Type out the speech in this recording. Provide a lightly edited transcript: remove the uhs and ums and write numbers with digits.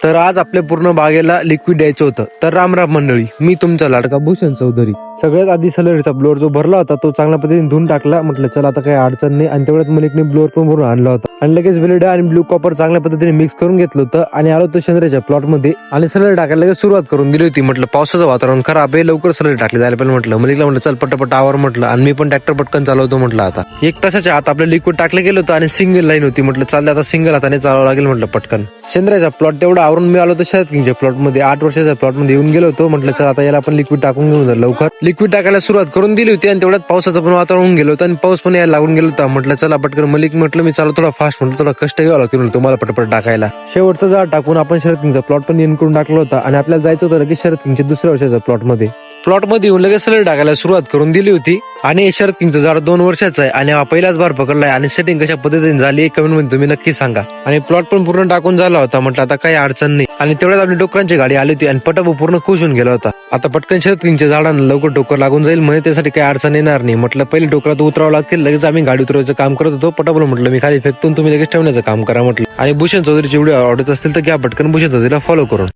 तर आज आपल्या पूर्ण बागेला लिक्विड द्यायचं होतं. तर राम राम मंडळी, मी तुमचा लाडका भूषण चौधरी. सगळ्यात आधी सलरीचा ब्लोअर जो भरला होता तो चांगल्या पद्धतीने धुवून टाकला. म्हटलं चला आता काही अडचण नाही. आणि तेवढ्यात मलिकने ब्लोअर पण भरून आणला होता आणि लगेच वेलिडा आणि ब्लू कॉपर चांगल्या पद्धतीने मिक्स करून घेतलं होतं आणि आलो होतो शेंद्राच्या प्लॉट मध्ये आणि सलरी टाकायला लगेच सुरुवात करून दिली होती. म्हटलं पावसाचं वातावरण खराब आहे, लवकर सलरी टाकली जायला पण म्हटलं मलिकला म्हटलं चल पटपट आवर म्हटलं. आणि मी पण ट्रॅक्टर पटकन चालवतो म्हटलं. आता 1 तासाच्या आत आपलं लिक्विड टाकलं गेलं होतं आणि सिंगल लाईन होती. म्हटलं चाललं आता सिंगल हाताने चालवावं लागेल म्हटलं पटकन. शेंद्राचा प्लॉट तेवढा आवरून मी आलो होतो शरद किंगच्या प्लॉट मध्ये. 8 वर्षाच्या प्लॉट मध्ये येऊन गेलो होतो. म्हटलं चल आता याला आपण लिक्विड टाकून घेऊन लवकर. लिक्विड टाकायला सुरुवात करून दिली होती आणि तेवढ्यात पावसाचं पण वातावरण होऊन गेलं होतं आणि पाऊस पण यायला लागून गेलो होता. म्हटलं चला पटकन मलिक म्हटलं मी चालू थोडा फास्ट, म्हटलं थोडा कष्ट घ्यावं लागतील तुम्हाला पटपट टाकायला. शेवटचं झाड टाकून आपण शरद किंगचा प्लॉट पण येऊन करून टाकला होता आणि आपल्याला जायचं होतं की शरद किंगच्या दुसऱ्या वर्षाच्या प्लॉट मध्ये. प्लॉट मध्ये येऊन लगेच सलरी टाकायला सुरुवात करून दिली होती. आणि शरद किंगचं झाड 2 वर्षाचं आहे आणि हा पहिलाच बार पकडलाय. आणि सेटिंग कशा पद्धतीने झाली कमेंट मध्ये तुम्ही नक्की सांगा. आणि प्लॉट पण पूर्ण टाकून झाला होता. म्हटलं आता काही अडचण नाही. आणि तेवढ्यात आपली डोकरांची गाडी आली होती आणि पटापू पूर्ण खुश होऊन गेला होता. आता पटकन शरद किंगच्या झाडांना लवकर डोकर लागून जाईल म्हणजे त्यासाठी काही अडचण येणार नाही. म्हटलं पहिले डोकरात उतरावं लागतील. लगेच आम्ही गाडी उतरवायचं काम करत होतो. पटापट म्हटलं मी खाली फेकतून तुम्ही लगेच ठेवण्याचं काम करा म्हटलं. आणि भूषण चौधरीची व्हिडिओ आवडत असतील तर घ्या पटकन भूषण चौधरीला फॉलो करून.